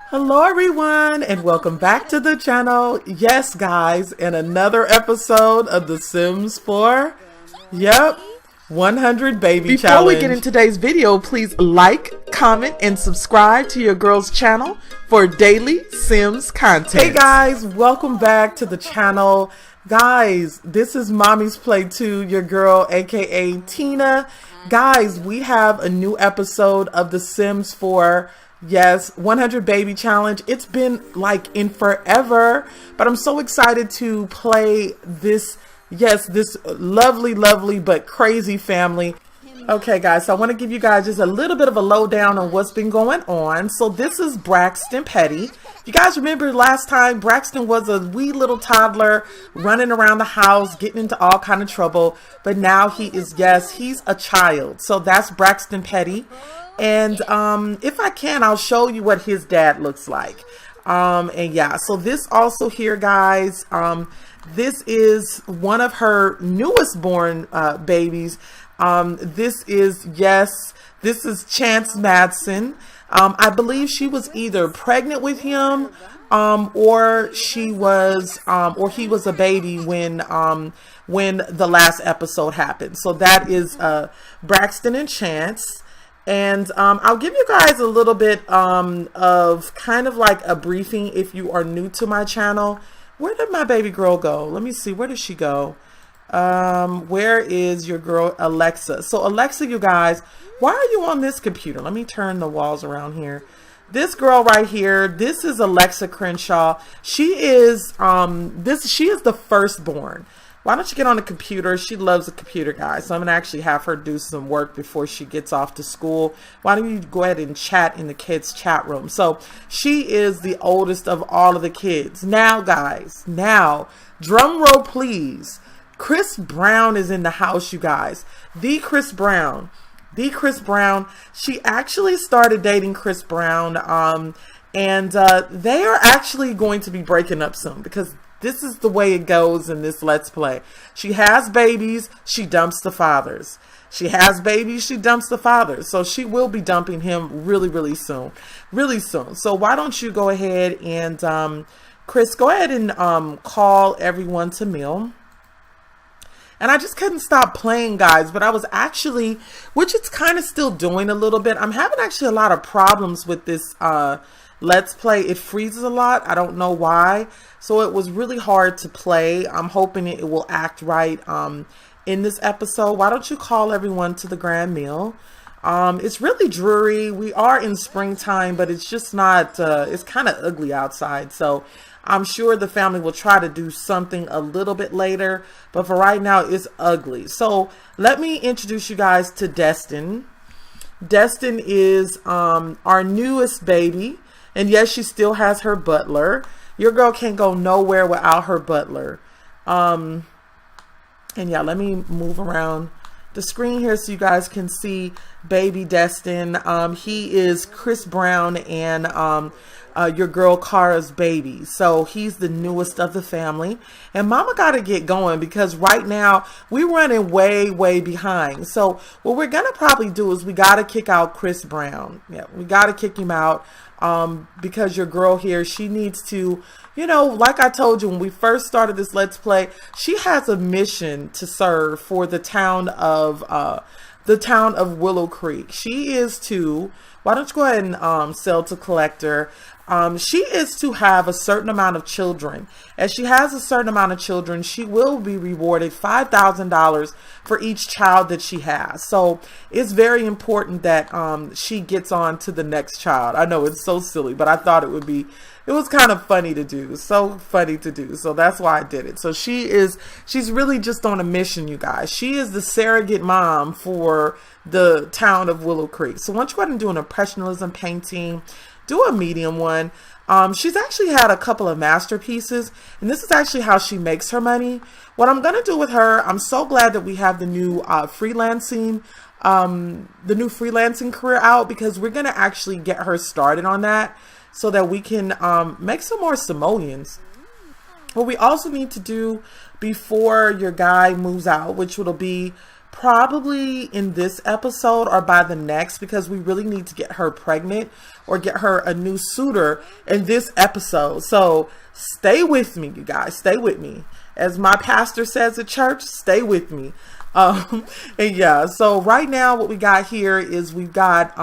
Hello everyone and welcome back to the channel. Yes guys, in another episode of The Sims 4. Yep, 100 baby challenge. Before we get into today's video, please like, comment, and subscribe to your girl's channel for daily Sims content. Hey guys, welcome back to the channel. Guys, this is Mommy's Play 2, your girl aka Tina. Guys, we have a new episode of The Sims 4. Yes, 100 baby challenge. It's been like in forever, but I'm so excited to play this. Yes, this lovely but crazy family. Okay guys, so I want to give you guys just a little bit of a lowdown on what's been going on. So this is Braxton Petty. You guys remember last time Braxton was a wee little toddler running around the house, getting into all kind of trouble, but now he is, yes, he's a child. So that's Braxton Petty. And if I can, I'll show you what his dad looks like. And yeah, so this also here, guys, this is one of her newest born babies. This is, yes, this is Chance Madsen. I believe she was either pregnant with him or she was or he was a baby when the last episode happened. So that is Braxton and Chance. And I'll give you guys a little bit of kind of like a briefing if you are new to my channel. Where did my baby girl go? Let me see. Where did she go? Where is your girl Alexa? So Alexa, you guys, why are you on this computer? Let me turn the walls around here. This girl right here, this is Alexa Crenshaw. She is she is the firstborn. Why don't you get on the computer? She loves the computer, guys. So I'm going to actually have her do some work before she gets off to school. Why don't you go ahead and chat in the kids' chat room? So she is the oldest of all of the kids. Now, guys, now, drum roll, please. Chris Brown is in the house, you guys. The Chris Brown. She actually started dating Chris Brown. And they are actually going to be breaking up soon because this is the way it goes in this Let's Play. She has babies, she dumps the fathers. She has babies, she dumps the fathers. So she will be dumping him really soon. Really soon. So why don't you go ahead and, Chris, go ahead and call everyone to meal. And I just couldn't stop playing, guys, but I was actually, which it's kind of still doing a little bit. I'm having actually a lot of problems with this Let's Play. It freezes a lot. I don't know why. So it was really hard to play. I'm hoping it will act right in this episode. Why don't you call everyone to the grand meal? It's really dreary. We are in springtime, but it's just not, it's kind of ugly outside. So I'm sure the family will try to do something a little bit later, but for right now, it's ugly. So let me introduce you guys to Destin. Destin is our newest baby. And yes, she still has her butler. Your girl can't go nowhere without her butler. And yeah, let me move around the screen here so you guys can see baby Destin. He is Chris Brown and your girl Kara's baby. So he's the newest of the family. And mama got to get going because right now we're running way behind. So what we're going to probably do is we got to kick out Chris Brown. Yeah, we got to kick him out. Because your girl here, she needs to, you know, like I told you when we first started this Let's Play, she has a mission to serve for the town of Willow Creek. She is to, why don't you go ahead and sell to collector. She is to have a certain amount of children. As she has a certain amount of children, she will be rewarded $5,000 for each child that she has. So it's very important that she gets on to the next child. I know it's so silly, but I thought it was kind of funny to do. So funny to do. So that's why I did it. So she's really just on a mission, you guys. She is the surrogate mom for the town of Willow Creek. So once you go ahead and do an impressionism painting, do a medium one. She's actually had a couple of masterpieces, and this is actually how she makes her money. What I'm going to do with her, I'm so glad that we have the new freelancing career out because we're going to actually get her started on that so that we can make some more simoleons. What we also need to do before your guy moves out, which will be probably in this episode or by the next, because we really need to get her pregnant or get her a new suitor in this episode. So stay with me, you guys. Stay with me. As my pastor says at church, stay with me. And yeah, so right now what we got here is we've got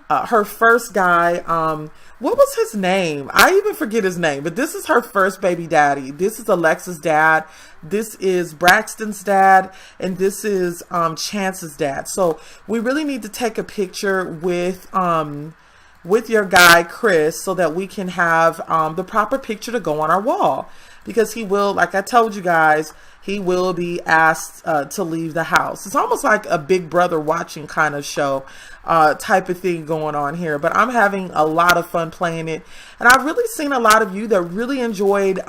her first guy. What was his name? I even forget his name, but this is her first baby daddy. This is Alexa's dad. This is Braxton's dad, and this is Chance's dad. So we really need to take a picture with your guy Chris so that we can have the proper picture to go on our wall, because he will, like I told you guys, he will be asked to leave the house. It's almost like a Big Brother watching kind of show type of thing going on here. But I'm having a lot of fun playing it. And I've really seen a lot of you that really enjoyed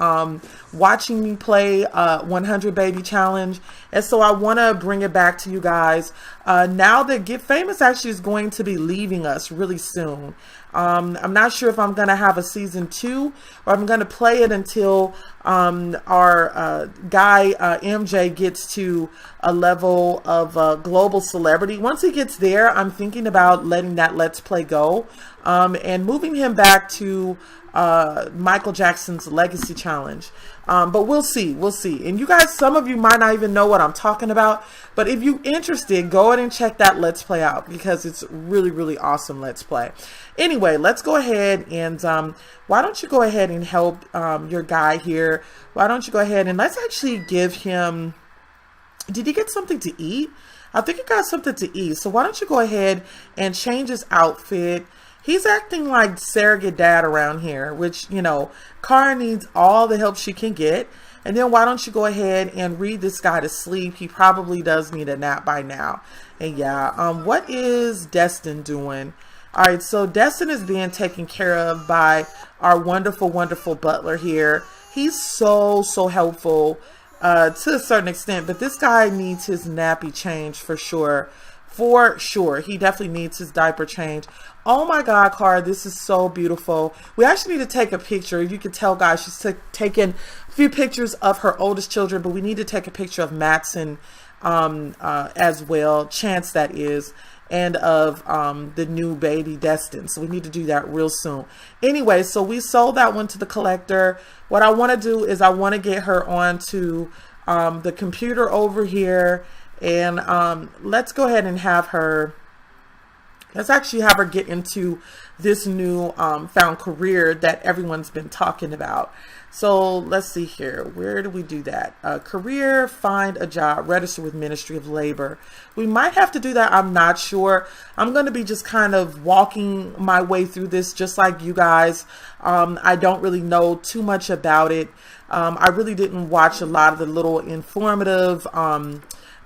watching me play 100 Baby Challenge. And so I want to bring it back to you guys. Now that Get Famous actually is going to be leaving us really soon. I'm not sure if I'm going to have a season 2 or I'm going to play it until our guy MJ gets to a level of global celebrity. Once he gets there, I'm thinking about letting that Let's Play go and moving him back to Michael Jackson's Legacy Challenge. But we'll see. We'll see. And you guys, some of you might not even know what I'm talking about. But if you're interested, go ahead and check that Let's Play out, because it's really, really awesome Let's Play. Anyway, let's go ahead and why don't you go ahead and help your guy here? Why don't you go ahead and let's actually give him, did he get something to eat? I think he got something to eat. So why don't you go ahead and change his outfit? He's acting like surrogate dad around here, which, you know, Cara needs all the help she can get. And then why don't you go ahead and read this guy to sleep? He probably does need a nap by now. And yeah, what is Destin doing? All right, so Destin is being taken care of by our wonderful, wonderful butler here. He's so helpful to a certain extent, but this guy needs his nappy change for sure. For sure. He definitely needs his diaper change. Oh my God, Cara, this is so beautiful. We actually need to take a picture. You can tell, guys, she's taken a few pictures of her oldest children, but we need to take a picture of Matson as well, Chance that is, and of the new baby Destin. So we need to do that real soon. Anyway, so we sold that one to the collector. What I want to do is I want to get her onto the computer over here. And let's go ahead and have her, let's actually have her get into this new found career that everyone's been talking about. So let's see here. Where do we do that? Career, find a job, register with Ministry of Labor. We might have to do that. I'm not sure. I'm going to be just kind of walking my way through this just like you guys. I don't really know too much about it. I really didn't watch a lot of the little informative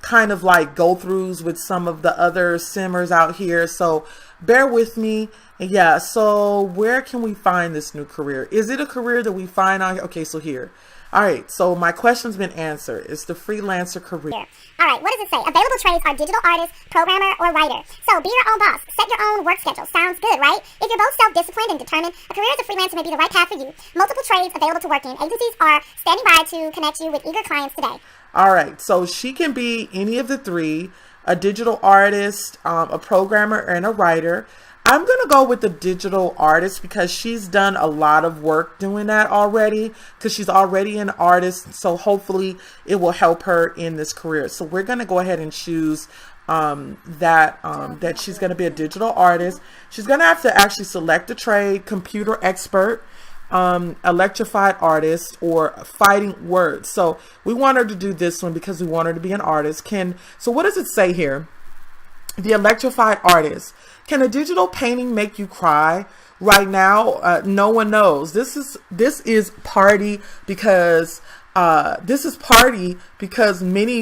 kind of like go-throughs with some of the other simmers out here, so bear with me. And yeah, so where can we find this new career? Is it a career that we find on here? Okay, so here. All right, so my question's been answered. It's the freelancer career. All right, what does it say? Available trades are digital artist, programmer, or writer. So be your own boss. Set your own work schedule. Sounds good, right? If you're both self-disciplined and determined, a career as a freelancer may be the right path for you. Multiple trades available to work in. Agencies are standing by to connect you with eager clients today. All right, so she can be any of the three: a digital artist, a programmer, and a writer. I'm going to go with the digital artist because she's done a lot of work doing that already, because she's already an artist. So hopefully it will help her in this career. So we're going to go ahead and choose that she's going to be a digital artist. She's going to have to actually select a trade: computer expert, electrified artist, or fighting words. So we want her to do this one because we want her to be an artist. So what does it say here? The electrified artist. Can a digital painting make you cry? Right now, no one knows. This is party because many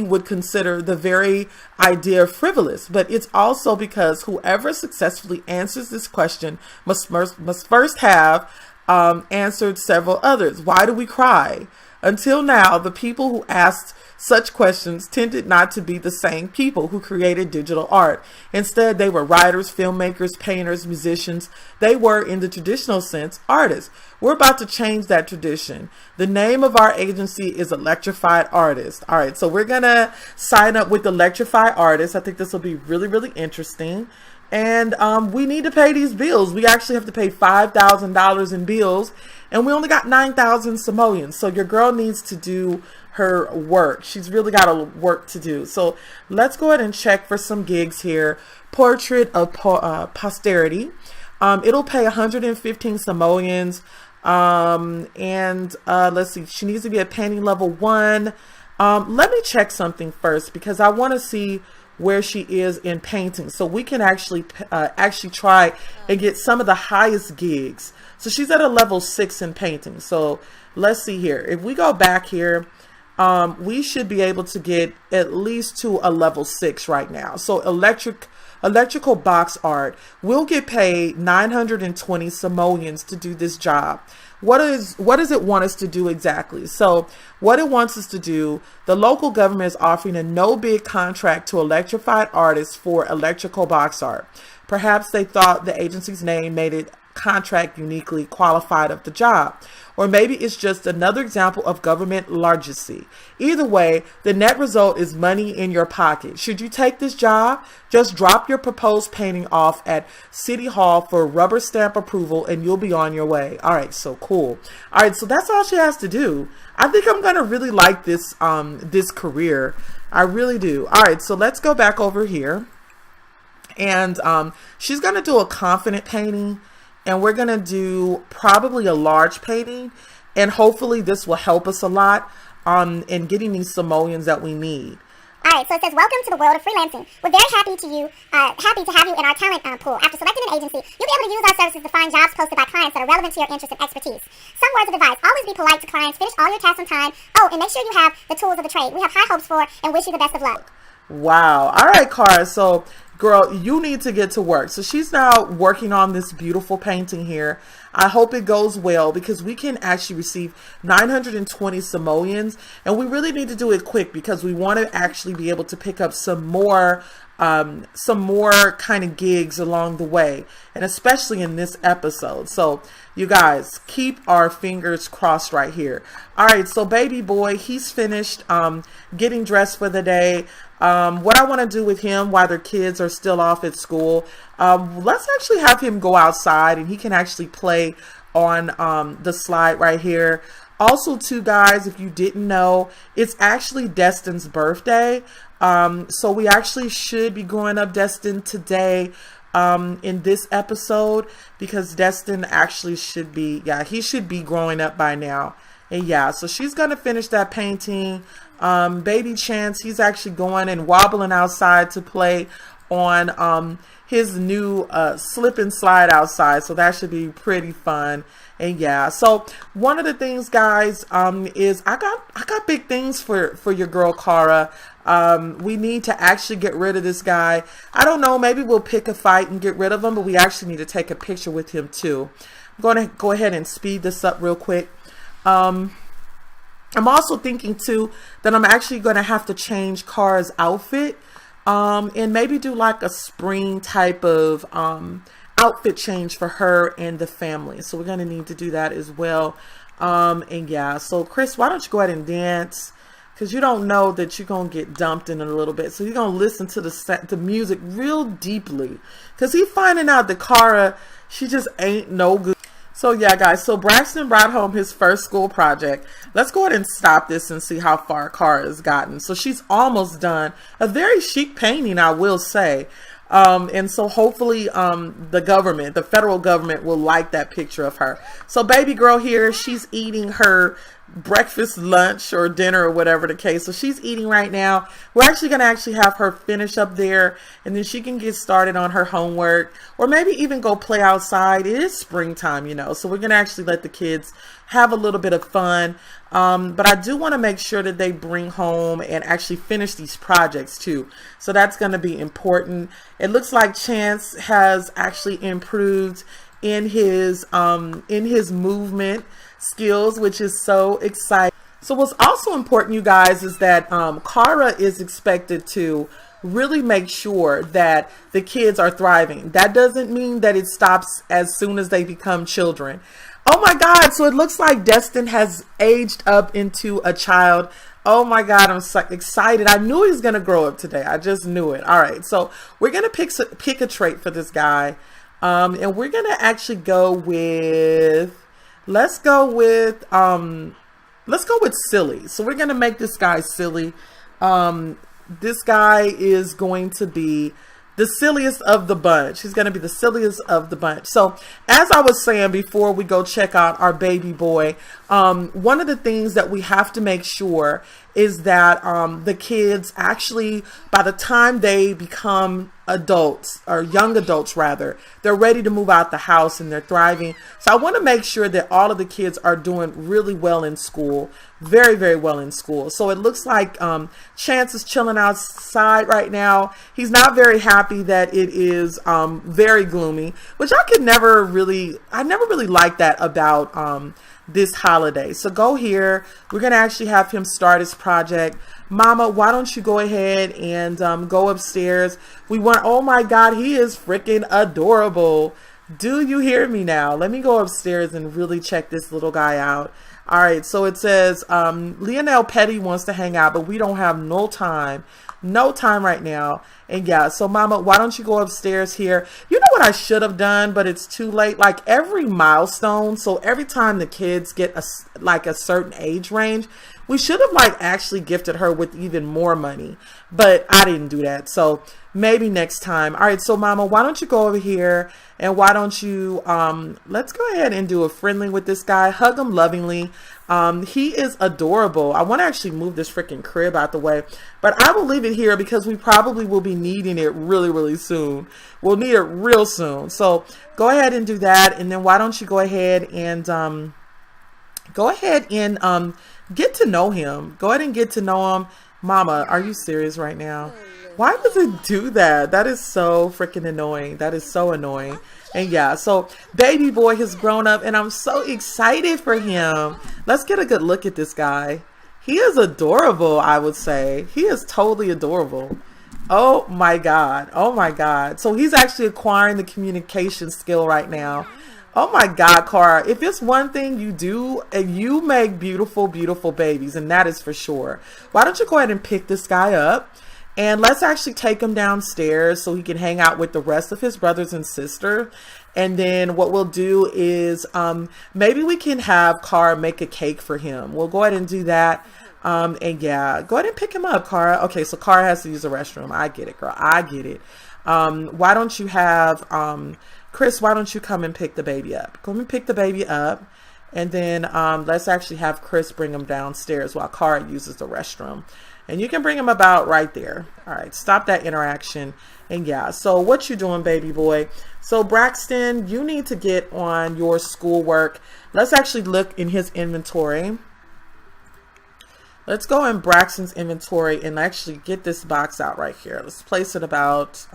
would consider the very idea frivolous, but it's also because whoever successfully answers this question must first have answered several others. Why do we cry? Until now, the people who asked such questions tended not to be the same people who created digital art. Instead, they were writers, filmmakers, painters, musicians. They were, in the traditional sense, artists. We're about to change that tradition. The name of our agency is Electrified Artists. All right, so we're going to sign up with Electrified Artists. I think this will be really, really interesting. And we need to pay these bills. We actually have to pay $5,000 in bills, and we only got 9,000 simoleons. So your girl needs to do her work. She's really got a work to do. So let's go ahead and check for some gigs here. Portrait of Posterity. It'll pay 115 simoleons. Let's see. She needs to be at painting level 1. Let me check something first because I want to see where she is in painting, so we can actually try and get some of the highest gigs. So she's at a level 6 in painting. So let's see here. If we go back here, we should be able to get at least to a level 6 right now. So electrical box art will get paid 920 simoleons to do this job. What does it want us to do exactly? So what it wants us to do, the local government is offering a no bid contract to electrified artists for electrical box art. Perhaps they thought the agency's name made it contract uniquely qualified of the job. Or maybe it's just another example of government largesse. Either way, the net result is money in your pocket. Should you take this job, just drop your proposed painting off at City Hall for rubber stamp approval and you'll be on your way. All right, so cool. All right, so that's all she has to do. I think I'm going to really like this, this career. I really do. All right, so let's go back over here. And she's going to do a confident painting. And we're going to do probably a large painting. And hopefully this will help us a lot in getting these simoleons that we need. All right, so it says, welcome to the world of freelancing. We're very happy to have you in our talent pool. After selecting an agency, you'll be able to use our services to find jobs posted by clients that are relevant to your interests and expertise. Some words of advice: always be polite to clients, finish all your tasks on time. Oh, and make sure you have the tools of the trade. We have high hopes for and wish you the best of luck. Wow. All right, Cara. So girl, you need to get to work. So she's now working on this beautiful painting here. I hope it goes well because we can actually receive 920 simoleons, and we really need to do it quick because we want to actually be able to pick up some more kind of gigs along the way, and especially in this episode. So you guys, keep our fingers crossed right here. All right, so baby boy, he's finished getting dressed for the day. What I want to do with him while their kids are still off at school, let's actually have him go outside and he can actually play on the slide right here. Also too, guys, if you didn't know, it's actually Destin's birthday. So we actually should be growing up Destin today in this episode, because Destin actually should be, yeah, he should be growing up by now. And yeah, so she's gonna finish that painting. Baby Chance, he's actually going and wobbling outside to play on his new slip and slide outside, so that should be pretty fun. And yeah, so one of the things, guys, is I got big things for your girl Cara. We need to actually get rid of this guy. I don't know, maybe we'll pick a fight and get rid of him, but we actually need to take a picture with him too. I'm going to go ahead and speed this up real quick. I'm also thinking too that I'm actually going to have to change Cara's outfit, and maybe do like a spring type of outfit change for her and the family. So we're going to need to do that as well. And yeah, so Chris, why don't you go ahead and dance? Because you don't know that you're going to get dumped in a little bit. So you're going to listen to the music real deeply. Because he's finding out that Cara, she just ain't no good. So yeah, guys, so Braxton brought home his first school project. Let's go ahead and stop this and see how far Cara has gotten. So she's almost done. A very chic painting, I will say. And so hopefully the federal government will like that picture of her. So baby girl here, she's eating her breakfast, lunch, or dinner, or whatever the case. So she's eating right now. We're actually going to have her finish up there, and then she can get started on her homework, or maybe even go play outside. It is springtime, you know, so we're going to actually let the kids have a little bit of fun. But I do want to make sure that they bring home and actually finish these projects too. So that's going to be important. It looks like Chance has actually improved in his movement skills, which is so exciting. So what's also important, you guys, is that Kara is expected to really make sure that the kids are thriving. That doesn't mean that it stops as soon as they become children. Oh my God, so it looks like Destin has aged up into a child. Oh my God, I'm so excited. I knew he was going to grow up today. I just knew it. All right, so we're going to pick a trait for this guy. And we're going to actually go with, let's go with silly. So we're going to make this guy silly. This guy is going to be the silliest of the bunch. He's going to be the silliest of the bunch. So as I was saying before we go check out our baby boy, one of the things that we have to make sure is that the kids actually, by the time they become adults, or young adults rather, they're ready to move out the house and they're thriving. So I want to make sure that all of the kids are doing really well in school, very, very well in school. So it looks like Chance is chilling outside right now. He's not very happy that it is very gloomy, which I never really liked that about this holiday. So go here. We're going to actually have him start his project. Mama, why don't you go ahead and go upstairs? We want, oh my God, he is freaking adorable. Do you hear me now? Let me go upstairs and really check this little guy out. All right, so it says Lionel Petty wants to hang out, but we don't have no time right now. And yeah, so Mama, why don't you go upstairs here? You know what I should have done, but it's too late. Like every milestone, so every time the kids get a certain age range, we should have like actually gifted her with even more money, but I didn't do that. So maybe next time. All right, so Mama, why don't you go over here and why don't you, let's go ahead and do a friendly with this guy. Hug him lovingly. He is adorable. I want to actually move this freaking crib out the way, but I will leave it here because we probably will be needing it really, really soon. We'll need it real soon. So go ahead and do that. And then why don't you go ahead and, get to know him. Go ahead and get to know him. Mama, are you serious right now? Why does it do that? That is so freaking annoying. That is so annoying. And yeah, so baby boy has grown up and I'm so excited for him. Let's get a good look at this guy. He is adorable, I would say. He is totally adorable. Oh my God. Oh my God. So he's actually acquiring the communication skill right now. Oh my God, Cara, if it's one thing you do, and you make beautiful, beautiful babies, and that is for sure. Why don't you go ahead and pick this guy up and let's actually take him downstairs so he can hang out with the rest of his brothers and sister. And then what we'll do is maybe we can have Cara make a cake for him. We'll go ahead and do that. And yeah, go ahead and pick him up, Cara. Okay, so Cara has to use the restroom. I get it, girl. I get it. Why don't you have... Chris, why don't you come and pick the baby up? Come and pick the baby up. And then let's actually have Chris bring him downstairs while Cara uses the restroom. And you can bring him about right there. All right, stop that interaction. And yeah, so what you doing, baby boy? So Braxton, you need to get on your schoolwork. Let's actually look in his inventory. Let's go in Braxton's inventory and actually get this box out right here. Let's place it about...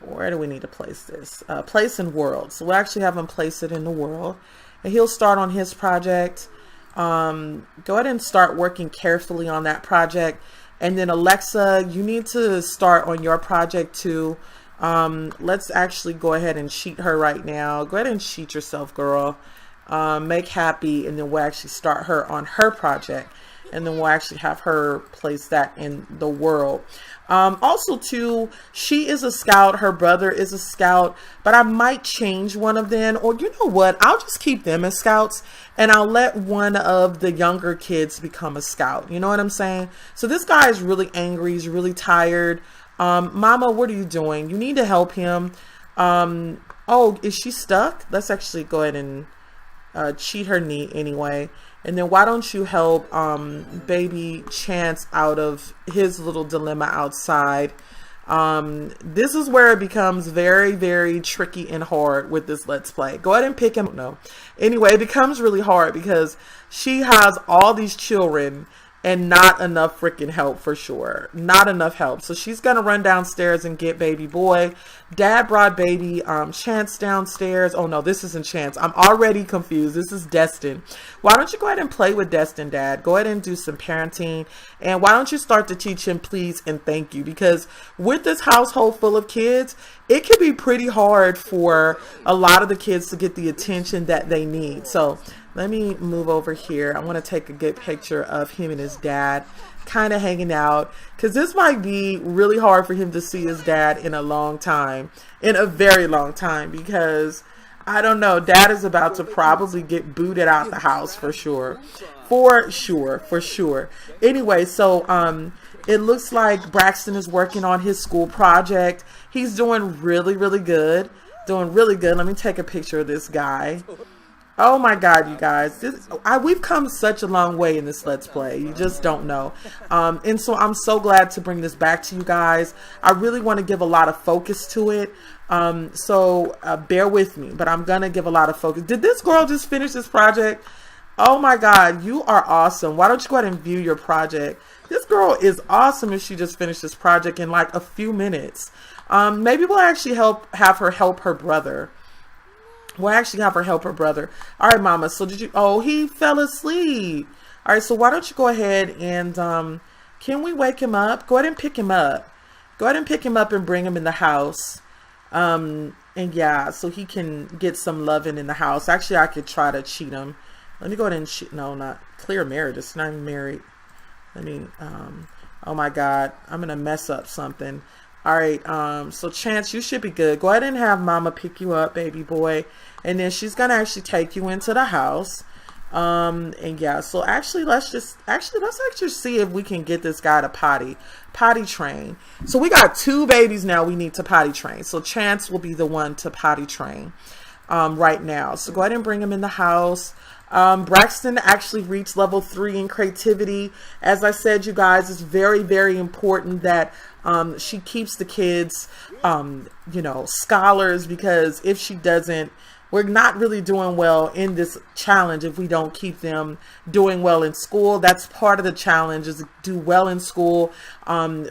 where do we need to place this? Place in world. So we'll actually have him place it in the world. And he'll start on his project. Go ahead and start working carefully on that project. And then Alexa, you need to start on your project too. Let's actually go ahead and cheat her right now. Go ahead and cheat yourself, girl. Make happy. And then we'll actually start her on her project. And then we'll actually have her place that in the world. Also too, she is a scout, her brother is a scout, but I might change one of them, or you know what, I'll just keep them as scouts and I'll let one of the younger kids become a scout. You know what I'm saying? So this guy is really angry, he's really tired. Mama, what are you doing? You need to help him. Oh, is she stuck? Let's actually go ahead and cheat her knee anyway. And then why don't you help baby Chance out of his little dilemma outside. This is where it becomes very, very tricky and hard with this Let's Play. Go ahead and pick him. No. Anyway, it becomes really hard because she has all these children and not enough freaking help for sure. Not enough help. So she's going to run downstairs and get baby boy. Dad brought baby Chance downstairs. Oh no, this isn't Chance. I'm already confused. This is Destin. Why don't you go ahead and play with Destin, Dad? Go ahead and do some parenting. And why don't you start to teach him please and thank you? Because with this household full of kids, it can be pretty hard for a lot of the kids to get the attention that they need. So let me move over here. I want to take a good picture of him and his dad kind of hanging out, because this might be really hard for him to see his dad in a long time, in a very long time, because I don't know, Dad is about to probably get booted out the house for sure. For sure. Anyway, so it looks like Braxton is working on his school project. He's doing really good. Let me take a picture of this guy. Oh my God, you guys, we've come such a long way in this Let's Play. You just don't know. And so I'm so glad to bring this back to you guys. I really want to give a lot of focus to it. So bear with me, but I'm going to give a lot of focus. Did this girl just finish this project? Oh my God, you are awesome. Why don't you go ahead and view your project? This girl is awesome if she just finished this project in like a few minutes. Maybe we'll actually have her help her brother. All right, Mama. So he fell asleep. All right. So why don't you go ahead and, can we wake him up? Go ahead and pick him up. And bring him in the house. And yeah, so he can get some loving in the house. Actually, I could try to cheat him. Let me go ahead and cheat. No, not clear marriage. It's not even married. Let me, oh my God, I'm going to mess up something. All right, so Chance, you should be good. Go ahead and have Mama pick you up, baby boy. And then she's going to actually take you into the house. And yeah, so actually, let's actually see if we can get this guy to potty train. So we got 2 babies now we need to potty train. So Chance will be the one to potty train right now. So go ahead and bring him in the house. Braxton actually reached level 3 in creativity. As I said, you guys, it's very important that she keeps the kids, scholars, because if she doesn't, we're not really doing well in this challenge if we don't keep them doing well in school. That's part of the challenge, is to do well in school,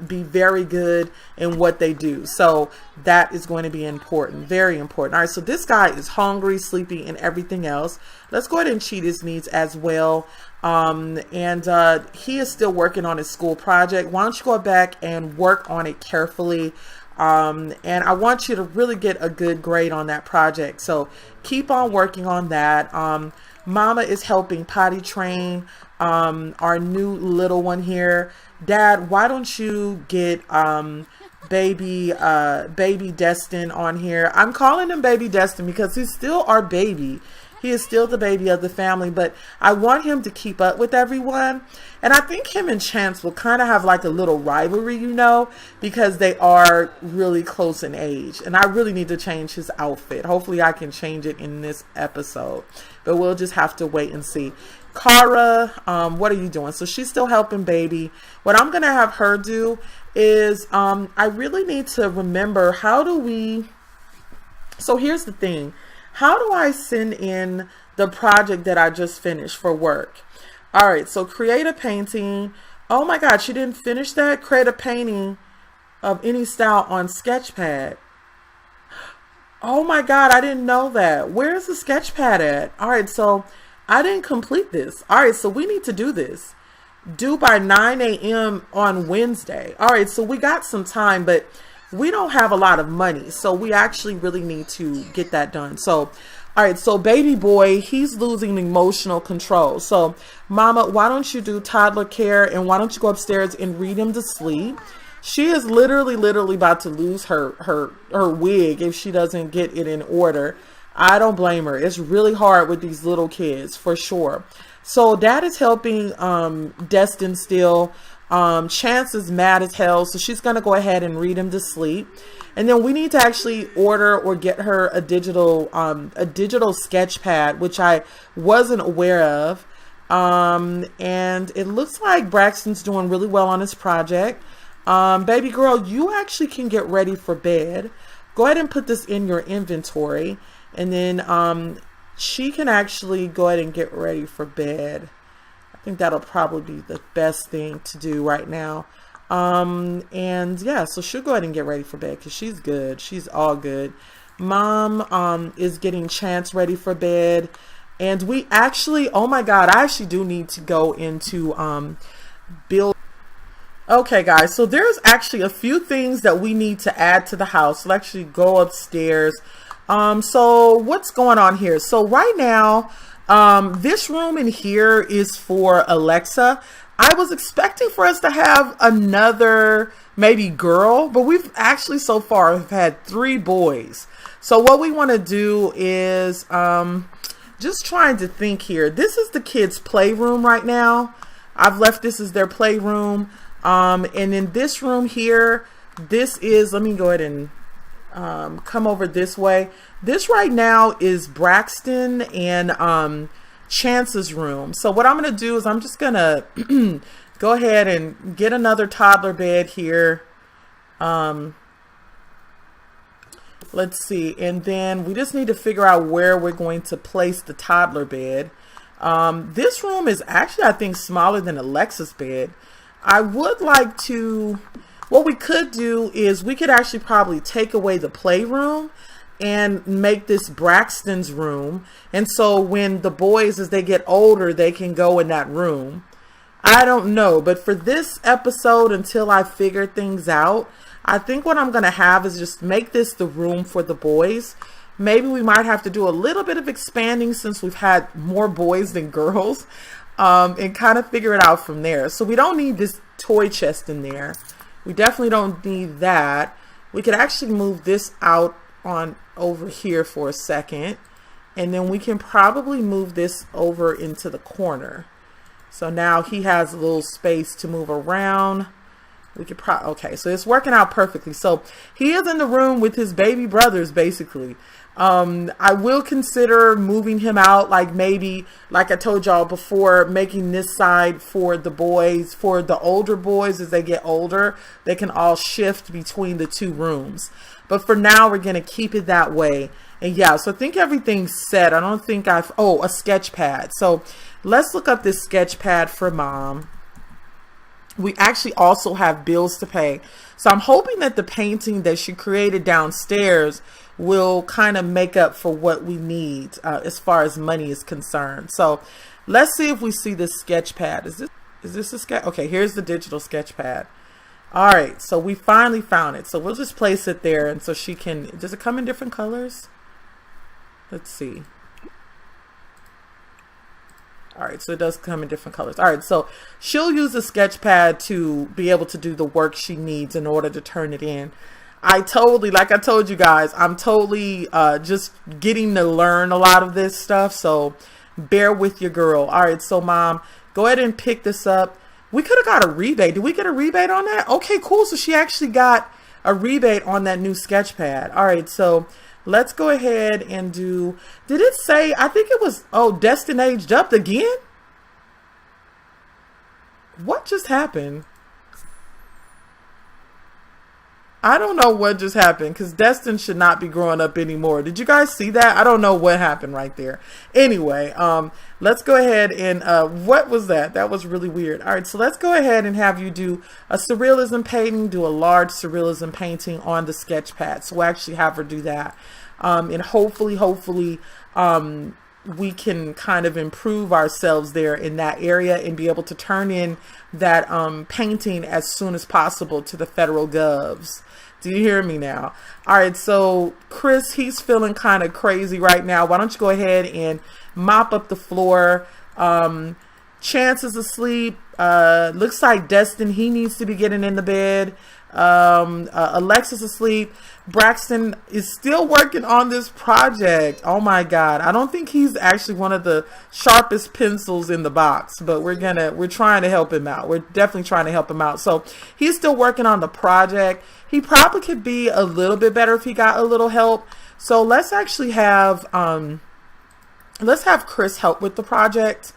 be very good in what they do. So that is going to be important, very important. All right, so this guy is hungry, sleepy, and everything else. Let's go ahead and cheat his needs as well. And he is still working on his school project. Why don't you go back and work on it carefully? And I want you to really get a good grade on that project. So keep on working on that. Mama is helping potty train our new little one here. Dad, why don't you get baby Destin on here? I'm calling him baby Destin because he's still our baby. He is still the baby of the family, but I want him to keep up with everyone. And I think him and Chance will kind of have like a little rivalry, because they are really close in age. And I really need to change his outfit. Hopefully I can change it in this episode, but we'll just have to wait and see. Cara, what are you doing? So she's still helping baby. What I'm going to have her do is, I really need to remember, so here's the thing. How do I send in the project that I just finished for work? All right, so create a painting. Oh my God, she didn't finish that? Create a painting of any style on Sketchpad. Oh my God, I didn't know that. Where's the Sketchpad at? All right, so I didn't complete this. All right, so we need to do this. Due by 9 a.m. on Wednesday. All right, so we got some time, but we don't have a lot of money, so we actually really need to get that done. So, all right, so baby boy, he's losing emotional control. So, Mama, why don't you do toddler care, and why don't you go upstairs and read him to sleep? She is literally about to lose her wig if she doesn't get it in order. I don't blame her. It's really hard with these little kids, for sure. So, Dad is helping Destin still. Chance is mad as hell, so she's going to go ahead and read him to sleep. And then we need to actually order or get her a digital sketch pad, which I wasn't aware of. And it looks like Braxton's doing really well on his project. Baby girl, you actually can get ready for bed. Go ahead and put this in your inventory. And then she can actually go ahead and get ready for bed. I think that'll probably be the best thing to do right now. And yeah, so she'll go ahead and get ready for bed because she's good. She's all good. Mom is getting Chance ready for bed. And we actually, oh my God, I actually do need to go into build. Okay, guys, so there's actually a few things that we need to add to the house. Let's actually go upstairs. So what's going on here? So right now, this room in here is for Alexa. I was expecting for us to have another maybe girl, but we've actually so far have had 3 boys. So what we want to do is just trying to think here. This is the kids' playroom right now. I've left this as their playroom. And in this room here, this is, let me go ahead and come over this way. This right now is Braxton and Chance's room. So what I'm going to do is I'm just going to go ahead and get another toddler bed here. Let's see. And then we just need to figure out where we're going to place the toddler bed. This room is actually, I think, smaller than Alexa's bed. I would like to, what we could do is we could actually probably take away the playroom and make this Braxton's room. And so when the boys, as they get older, they can go in that room. I don't know, but for this episode, until I figure things out, I think what I'm going to have is just make this the room for the boys. Maybe we might have to do a little bit of expanding since we've had more boys than girls, and kind of figure it out from there. So we don't need this toy chest in there. We definitely don't need that. We could actually move this out on over here for a second, and then we can probably move this over into the corner. So now he has a little space to move around. We could okay, so it's working out perfectly. So he is in the room with his baby brothers, basically. I will consider moving him out, like maybe, like I told y'all before, making this side for the boys, for the older boys. As they get older, they can all shift between the 2 rooms. But for now, we're going to keep it that way. And yeah, so I think everything's set. I don't think oh, a sketch pad. So let's look up this sketch pad for Mom. We actually also have bills to pay. So I'm hoping that the painting that she created downstairs will kind of make up for what we need as far as money is concerned. So let's see if we see this sketch pad. Is this a sketch? Okay, here's the digital sketch pad. All right, so we finally found it. So we'll just place it there, and so she can, does it come in different colors? Let's see. All right, so it does come in different colors. All right, so she'll use the sketch pad to be able to do the work she needs in order to turn it in. Like I told you guys, I'm totally just getting to learn a lot of this stuff, so bear with your girl. All right, so Mom, go ahead and pick this up. We could have got a rebate. Did we get a rebate on that? Okay, cool. So she actually got a rebate on that new sketch pad. All right, so let's go ahead and do, did it say, I think it was, oh, Destin aged up again? What just happened? I don't know what just happened, because Destin should not be growing up anymore. Did you guys see that? I don't know what happened right there. Anyway, let's go ahead and, what was that? That was really weird. All right, so let's go ahead and have you do a surrealism painting, do a large surrealism painting on the sketch pad. So we'll actually have her do that. And hopefully, we can kind of improve ourselves there in that area and be able to turn in that painting as soon as possible to the federal govs. Do you hear me now? All right, so Chris, he's feeling kind of crazy right now. Why don't you go ahead and mop up the floor? Chance is asleep. Looks like Destin, he needs to be getting in the bed. Alexa's asleep. Braxton is still working on this project. Oh my God. I don't think he's actually one of the sharpest pencils in the box, but we're trying to help him out. We're definitely trying to help him out. So he's still working on the project. He probably could be a little bit better if he got a little help. So let's actually have Chris help with the project.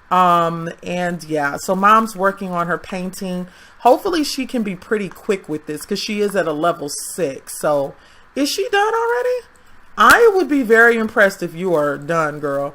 And yeah, so Mom's working on her painting. Hopefully she can be pretty quick with this because she is at a level 6. So is she done already? I would be very impressed if you are done, girl.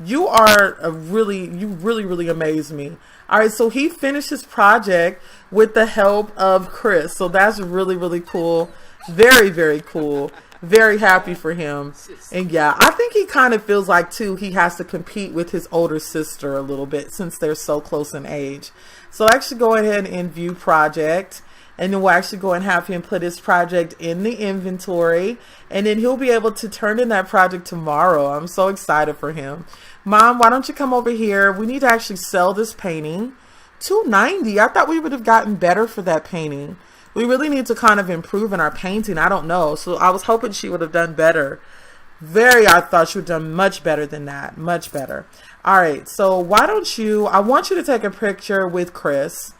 You are you really amaze me. All right, so he finished his project with the help of Chris. So that's really cool. Very cool. Very happy for him. And yeah, I think he kind of feels like too he has to compete with his older sister a little bit since they're so close in age. So actually go ahead and view project. And then we'll actually go and have him put his project in the inventory. And then he'll be able to turn in that project tomorrow. I'm so excited for him. Mom, why don't you come over here? We need to actually sell this painting. $2.90. I thought we would have gotten better for that painting. We really need to kind of improve in our painting. I don't know. So I was hoping she would have done better. I thought she would have done much better than that. Much better. All right. So why don't you, I want you to take a picture with Chris.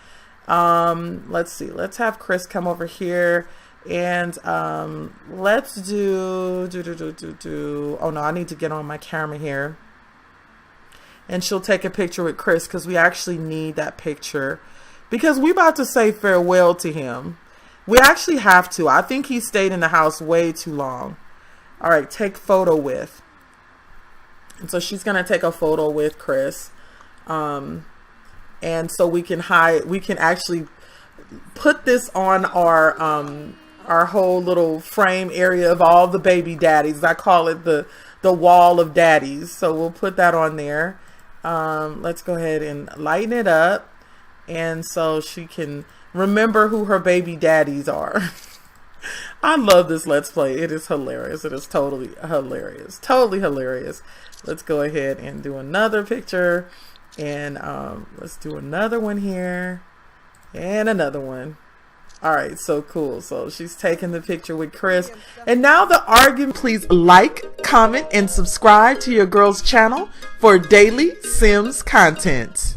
Let's see, let's have Chris come over here and let's do oh no, I need to get on my camera here, and she'll take a picture with Chris because we actually need that picture because we're about to say farewell to him. We actually have to. I think he stayed in the house way too long. All right, take photo with. And so she's gonna take a photo with Chris. And so we can actually put this on our whole little frame area of all the baby daddies. I call it the wall of daddies. So we'll put that on there. Let's go ahead and lighten it up. And so she can remember who her baby daddies are. I love this Let's Play. It is hilarious. It is totally hilarious. Totally hilarious. Let's go ahead and do another picture. And let's do another one here and another one. All right, so cool. So she's taking the picture with Chris. And now the argument. Please like, comment, and subscribe to your girl's channel for daily Sims content.